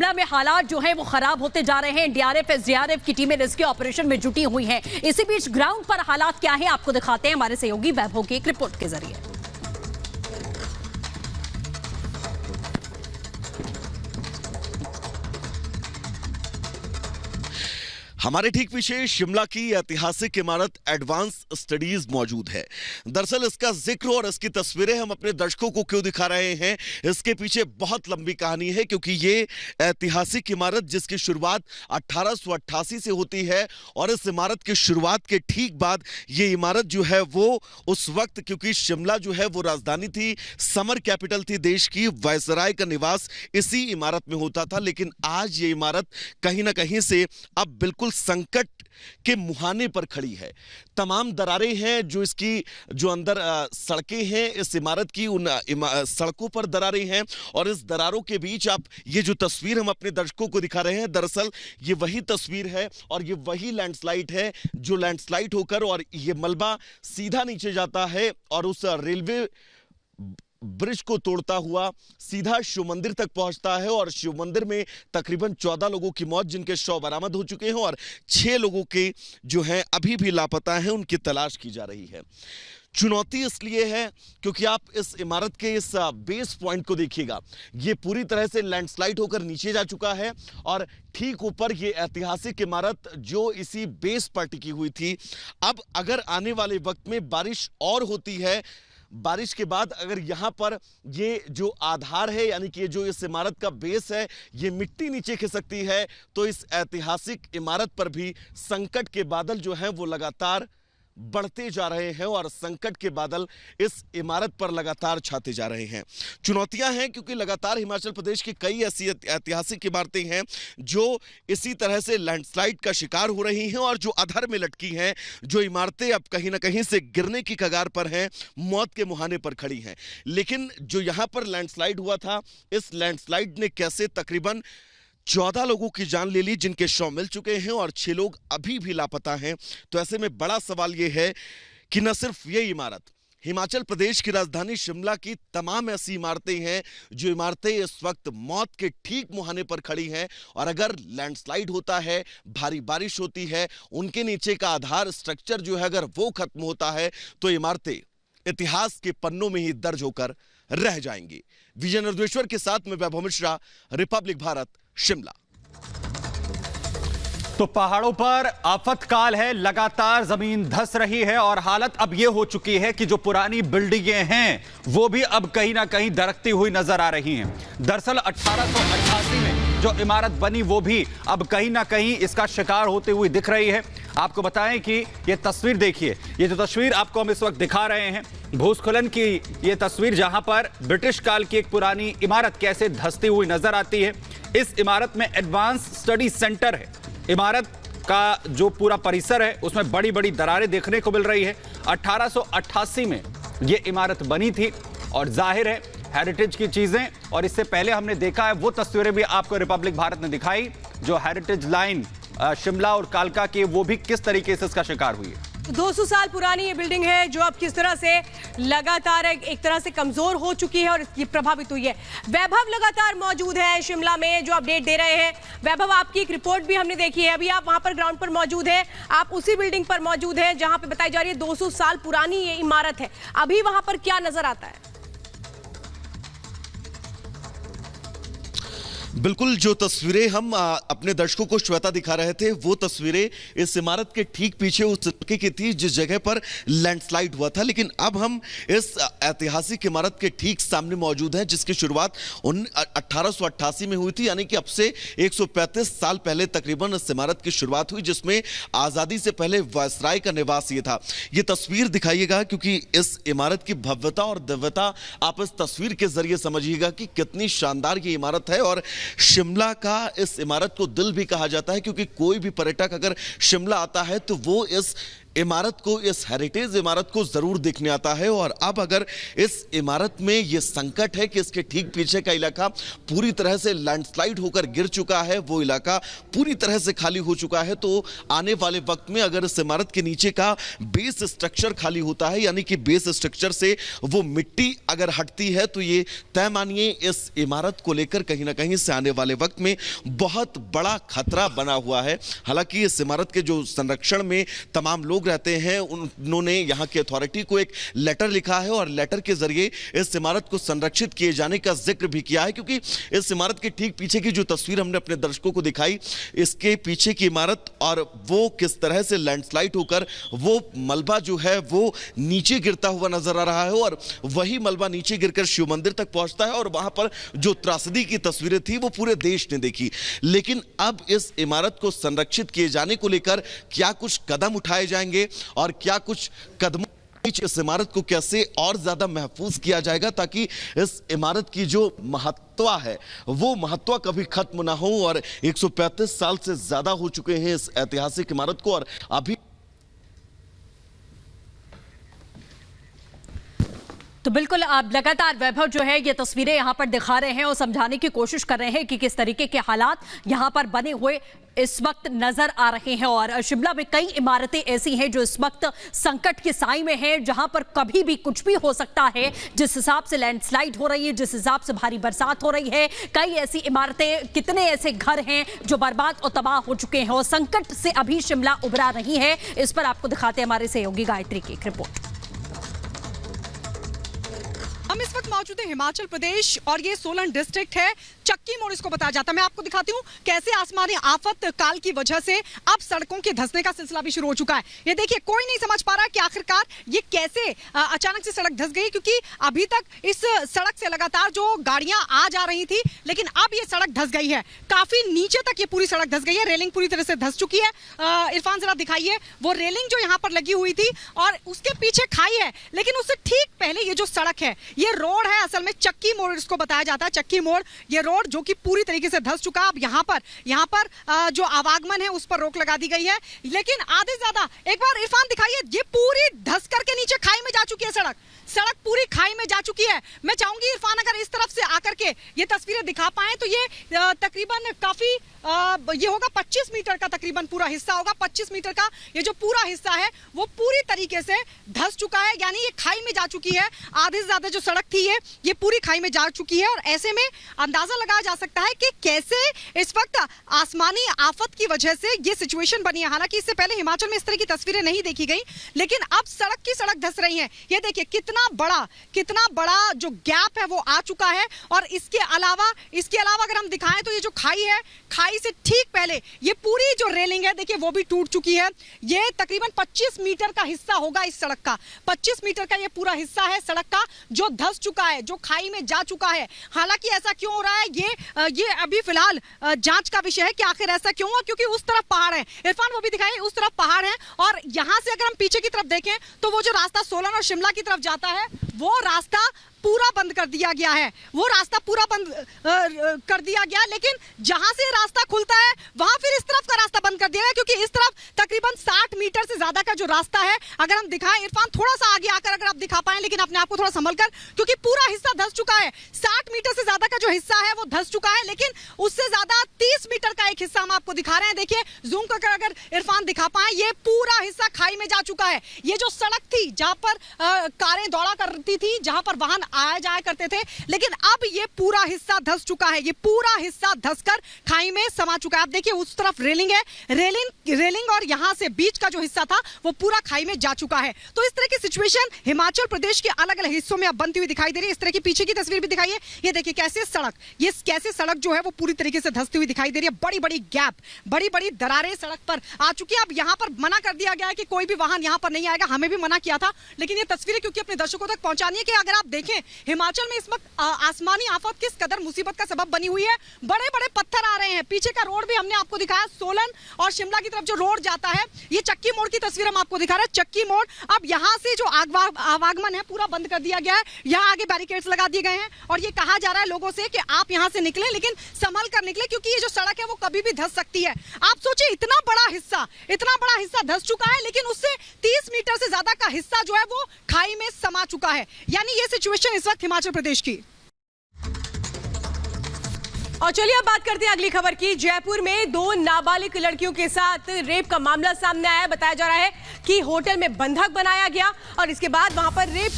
शिमला में हालात जो है वो खराब होते जा रहे हैं। एनडीआरएफ, एसडीआरएफ की टीमें रेस्क्यू ऑपरेशन में जुटी हुई हैं। इसी बीच ग्राउंड पर हालात क्या है आपको दिखाते हैं हमारे सहयोगी वैभव की एक रिपोर्ट के जरिए। हमारे ठीक पीछे शिमला की ऐतिहासिक इमारत एडवांस स्टडीज मौजूद है। दरअसल इसका जिक्र और इसकी तस्वीरें हम अपने दर्शकों को क्यों दिखा रहे हैं, इसके पीछे बहुत लंबी कहानी है, क्योंकि ये ऐतिहासिक इमारत जिसकी शुरुआत 1888 से होती है और इस इमारत की शुरुआत के ठीक बाद ये इमारत जो है वो उस वक्त, क्योंकि शिमला जो है वो राजधानी थी, समर कैपिटल थी देश की, वायसराय का निवास इसी इमारत में होता था। लेकिन आज ये इमारत कहीं ना कहीं से अब बिल्कुल संकट के मुहाने पर खड़ी है। तमाम दरारें हैं जो इसकी जो अंदर सड़कें हैं इस इमारत की, उन सड़कों पर दरारें हैं और इस दरारों के बीच आप ये जो तस्वीर हम अपने दर्शकों को दिखा रहे हैं, दरअसल ये वही तस्वीर है और ये वही लैंडस्लाइड है जो लैंडस्लाइड होकर और ये मलबा सीधा नीचे जाता है और उस रेलवे ब्रिज को तोड़ता हुआ सीधा शिव मंदिर तक पहुंचता है और शिव मंदिर में तकरीबन 14 लोगों की मौत, जिनके शव बरामद हो चुके हैं और 6 लोगों के जो हैं अभी भी लापता हैं, उनकी तलाश की जा रही है। चुनौती इसलिए है क्योंकि आप इस इमारत के इस बेस पॉइंट को देखिएगा, ये पूरी तरह से लैंडस्लाइड होकर नीचे जा चुका है और ठीक ऊपर ये ऐतिहासिक इमारत जो इसी बेस पर टिकी हुई थी। अब अगर आने वाले वक्त में बारिश और होती है, बारिश के बाद अगर यहां पर ये जो आधार है यानी कि जो इस इमारत का बेस है ये मिट्टी नीचे खिसकती है, तो इस ऐतिहासिक इमारत पर भी संकट के बादल जो हैं वो लगातार बढ़ते जा रहे हैं और संकट के बादल इस इमारत पर लगातार छाते जा रहे हैं। चुनौतियां हैं क्योंकि लगातार हिमाचल प्रदेश की कई ऐसी ऐतिहासिक इमारतें हैं जो इसी तरह से लैंडस्लाइड का शिकार हो रही हैं और जो अधर में लटकी हैं, जो इमारतें अब कहीं ना कहीं से गिरने की कगार पर हैं, मौत के मुहाने पर खड़ी हैं। लेकिन जो यहां पर लैंडस्लाइड हुआ था, इस लैंडस्लाइड ने कैसे तकरीबन 14 लोगों की जान ले ली, जिनके शव मिल चुके हैं और 6 लोग अभी भी लापता हैं। तो ऐसे में बड़ा सवाल यह है कि न सिर्फ ये इमारत, हिमाचल प्रदेश की राजधानी शिमला की तमाम ऐसी इमारतें हैं जो इमारतें इस वक्त मौत के ठीक मुहाने पर खड़ी हैं और अगर लैंडस्लाइड होता है, भारी बारिश होती है, उनके नीचे का आधार स्ट्रक्चर जो है अगर वो खत्म होता है तो इमारतें इतिहास के पन्नों में ही दर्ज होकर रह जाएंगी। विजय नरदेश्वर के साथ में वैभव मिश्रा, रिपब्लिक भारत, शिमला। तो पहाड़ों पर आफतकाल है, लगातार जमीन धंस रही है और हालत अब यह हो चुकी है कि जो पुरानी बिल्डिंगें हैं वो भी अब कहीं ना कहीं दरकती हुई नजर आ रही हैं। दरअसल 1888 में जो इमारत बनी वो भी अब कहीं ना कहीं इसका शिकार होते हुए दिख रही है। आपको बताएं कि ये तस्वीर देखिए, ये जो तस्वीर आपको हम इस वक्त दिखा रहे हैं भूस्खलन की ये तस्वीर, जहां पर ब्रिटिश काल की एक पुरानी इमारत कैसे धंसती हुई नजर आती है। इस इमारत में एडवांस स्टडी सेंटर है। इमारत का जो पूरा परिसर है उसमें बड़ी बड़ी दरारें देखने को मिल रही है। 1888 में यह इमारत बनी थी और जाहिर है हेरिटेज की चीजें, और इससे पहले हमने देखा है वो तस्वीरें भी आपको रिपब्लिक भारत ने दिखाई जो हेरिटेज लाइन शिमला और कालका की, वो भी किस तरीके से इसका शिकार हुई है। 200 साल पुरानी ये बिल्डिंग है जो अब किस तरह से लगातार एक तरह से कमजोर हो चुकी है और ये प्रभावित हुई है। वैभव लगातार मौजूद है शिमला में जो अपडेट दे रहे हैं। वैभव, आपकी एक रिपोर्ट भी हमने देखी है, अभी आप वहां पर ग्राउंड पर मौजूद हैं, आप उसी बिल्डिंग पर मौजूद हैं जहां पे बताई जा रही है 200 साल पुरानी ये इमारत है। अभी वहां पर क्या नजर आता है? बिल्कुल, जो तस्वीरें हम अपने दर्शकों को श्वेता दिखा रहे थे वो तस्वीरें इस इमारत के ठीक पीछे उस इलाके की थी जिस जगह पर लैंडस्लाइड हुआ था। लेकिन अब हम इस ऐतिहासिक इमारत के ठीक सामने मौजूद हैं जिसकी शुरुआत 1888 में हुई थी, यानी कि अब से 135 साल पहले तकरीबन इस इमारत की शुरुआत हुई, जिसमें आज़ादी से पहले वायसराय का निवास ये था। ये तस्वीर दिखाइएगा क्योंकि इस इमारत की भव्यता और दिव्यता आप इस तस्वीर के जरिए समझिएगा कि कितनी शानदार ये इमारत है। और शिमला का इस इमारत को दिल भी कहा जाता है क्योंकि कोई भी पर्यटक अगर शिमला आता है तो वो इस इमारत को, इस हेरिटेज इमारत को जरूर देखने आता है। और अब अगर इस इमारत में यह संकट है कि इसके ठीक पीछे का इलाका पूरी तरह से लैंडस्लाइड होकर गिर चुका है, वो इलाका पूरी तरह से खाली हो चुका है, तो आने वाले वक्त में अगर इस इमारत के नीचे का बेस स्ट्रक्चर खाली होता है, यानी कि बेस स्ट्रक्चर से वो मिट्टी अगर हटती है, तो ये तय मानिए इस इमारत को लेकर कहीं ना कहीं से आने वाले वक्त में बहुत बड़ा खतरा बना हुआ है। हालांकि इस इमारत के जो संरक्षण में तमाम लोग रहते हैं, उन्होंने यहाँ की अथॉरिटी को एक लेटर लिखा है और लेटर के जरिए इस इमारत को संरक्षित किए जाने का जिक्र भी किया है, क्योंकि इस इमारत के ठीक पीछे की जो तस्वीर हमने अपने दर्शकों को दिखाई, इसके पीछे की इमारत और वो किस तरह से लैंडस्लाइड होकर वो मलबा जो है वो नीचे गिरता हुआ नजर आ रहा है और वही मलबा नीचे गिरकर शिव मंदिर तक पहुंचता है और वहां पर जो त्रासदी की तस्वीरें थी वो पूरे देश ने देखी। लेकिन अब इस इमारत को संरक्षित किए जाने को लेकर क्या कुछ कदम उठाए जाएंगे और क्या कुछ कदमों इस इमारत को कैसे और ज्यादा महफूज किया जाएगा ताकि इस इमारत की जो महत्व है वो महत्व कभी खत्म ना हो। और 135 साल से ज्यादा हो चुके हैं इस ऐतिहासिक इमारत को और अभी तो बिल्कुल आप लगातार वैभव जो है ये तस्वीरें यहां पर दिखा रहे हैं और समझाने की कोशिश कर रहे हैं कि किस तरीके के हालात यहां पर बने हुए इस वक्त नजर आ रहे हैं। और शिमला में कई इमारतें ऐसी हैं जो इस वक्त संकट की साई में हैं, जहां पर कभी भी कुछ भी हो सकता है। जिस हिसाब से लैंडस्लाइड हो रही है, जिस हिसाब से भारी बरसात हो रही है, कई ऐसी इमारतें, कितने ऐसे घर हैं जो बर्बाद और तबाह हो चुके हैं और संकट से अभी शिमला उबरा नहीं है। इस पर आपको दिखाते हैं हमारे सहयोगी गायत्री की एक रिपोर्ट। हम इस वक्त मौजूद है हिमाचल प्रदेश और ये सोलन डिस्ट्रिक्ट है, चक्की मोड़ इसको बताया जाता है। मैं आपको दिखाती हूँ कैसे आसमानी आफत काल की वजह से अब सड़कों के धंसने का सिलसिला भी शुरू हो चुका है। ये देखिए, कोई नहीं समझ पा रहा कि आखिरकार ये कैसे अचानक से सड़क धंस गई, क्योंकि अभी तक इस सड़क से लगातार जो गाड़ियां आ जा रही थी, लेकिन अब ये सड़क धंस गई है। काफी नीचे तक ये पूरी सड़क धंस गई है, रेलिंग पूरी तरह से धंस चुकी है। इरफान जरा दिखाइए वो रेलिंग जो यहाँ पर लगी हुई थी और उसके पीछे खाई है, लेकिन उससे ठीक पहले ये जो सड़क है, ये रोड है, असल में चक्की मोड़ इसको बताया जाता है। चक्की मोड़ ये रोड जो कि पूरी तरीके से धंस चुका है। अब यहाँ पर जो आवागमन है उस पर रोक लगा दी गई है, लेकिन आधे ज्यादा, एक बार इरफान दिखाइए, ये पूरी धंस करके नीचे खाई में जा चुकी है। सड़क पूरी खाई में जा चुकी है। मैं चाहूंगी इरफान अगर इस तरफ से आकर के ये तस्वीरें दिखा पाए तो ये तकरीबन काफी ये होगा 25 मीटर का तकरीबन पूरा हिस्सा होगा। 25 मीटर का ये जो पूरा हिस्सा है वो पूरी तरीके से धंस चुका है, यानी ये खाई में जा चुकी है। आधे से ज्यादा जो सड़क थी ये पूरी खाई में जा चुकी है और ऐसे में अंदाजा लगाया जा सकता है कि कैसे इस वक्त आसमानी आफत की वजह से ये सिचुएशन बनी है। हालांकि इससे पहले हिमाचल में इस तरह की तस्वीरें नहीं देखी गई, लेकिन अब सड़क की सड़क धंस रही है। ये देखिए कितना बड़ा जो गैप है वो आ चुका है। और इसके अलावा अगर हम दिखाएं तो ये जो खाई है, खाई से ठीक पहले ये पूरी जो रेलिंग है देखिए वो भी टूट चुकी है। ये तकरीबन 25 मीटर का हिस्सा होगा इस सड़क का। 25 मीटर का ये पूरा हिस्सा है सड़क का जो धंस चुका है, जो खाई में जा चुका है। हालांकि ऐसा क्यों हो रहा है ये अभी फिलहाल जांच का विषय है कि आखिर ऐसा क्यों हुआ, क्योंकि उस तरफ पहाड़ है। इरफान वो भी दिखाइए, उस तरफ पहाड़ है और यहां से अगर हम पीछे की तरफ देखें तो वो जो रास्ता सोलन और शिमला की तरफ जाता है वो रास्ता पूरा बंद कर दिया गया है। वो रास्ता पूरा बंद कर दिया गया, लेकिन जहां से रास्ता खुलता है वहां फिर इस तरफ का रास्ता बंद कर दिया गया, क्योंकि इस तरफ तकरीबन 60 मीटर से ज्यादा का जो रास्ता है, अगर हम दिखाएं इरफान थोड़ा सा आगे आकर अगर आप दिखा पाए, लेकिन अपने आप को थोड़ा संभल कर, क्योंकि पूरा हिस्सा धंस चुका है। 60 मीटर से ज्यादा का जो हिस्सा है वो धंस चुका है, लेकिन उससे ज्यादा 30 मीटर का एक हिस्सा हम आपको दिखा रहे हैं। देखिए जूम कर अगर इरफान दिखा पाए, ये पूरा हिस्सा खाई में जा चुका है। ये जो सड़क थी जहां पर कारें दौड़ा करती थी, जहां पर वाहन आया जाया करते थे, लेकिन अब ये पूरा हिस्सा धंस चुका है। ये पूरा हिस्सा धंसकर खाई में समा चुका है। आप देखिए उस तरफ रेलिंग है, रेलिंग और यहां से बीच का जो हिस्सा था वो पूरा खाई में जा चुका है। तो इस तरह की सिचुएशन हिमाचल प्रदेश के अलग अलग हिस्सों में अब बनती हुई दिखाई दे रही है। इस तरह की पीछे की तस्वीर भी दिखाइए, ये देखिए कैसे सड़क जो है वो पूरी तरीके से धंसती हुई दिखाई दे रही है। बड़ी बड़ी गैप, बड़ी बड़ी दरारें सड़क पर आ चुकी है। अब यहां पर मना कर दिया गया है कि कोई भी वाहन यहां पर नहीं आएगा, हमें भी मना किया था, लेकिन ये तस्वीरें क्योंकि अपने दर्शकों तक पहुंचानी है कि अगर आप देखें देखें हिमाचल में इस वक्त आसमानी आफत किस कदर मुसीबत का सबब बनी हुई है। बड़े बड़े पत्थर आ रहे हैं। पीछे का रोड भी हमने आपको दिखाया, सोलन और शिमला की तरफ जो रोड जाता है, ये चक्की मोड़ की तस्वीर हम आपको दिखा रहे हैं। चक्की मोड़, अब यहाँ से जो आवागमन है पूरा बंद कर दिया गया है। यहाँ आगे बैरिकेड्स लगा दिए गए हैं और ये कहा जा रहा है लोगों से कि आप यहाँ से निकले, लेकिन संभल कर निकले, क्योंकि ये जो सड़क है वो कभी भी धंस सकती है। आप सोचिए इतना बड़ा हिस्सा धंस चुका है, लेकिन उससे 30 मीटर से ज्यादा का हिस्सा जो है वो खाई में समा चुका है। यानी ये सिचुएशन इस वक्त हिमाचल प्रदेश की। और चलिए अब बात करते हैं अगली खबर की। जयपुर में 2 नाबालिग लड़कियों के साथ रेप का मामला सामने आया है। बताया जा रहा है कि होटल में बंधक बनाया गया और इसके बाद वहां पर रेप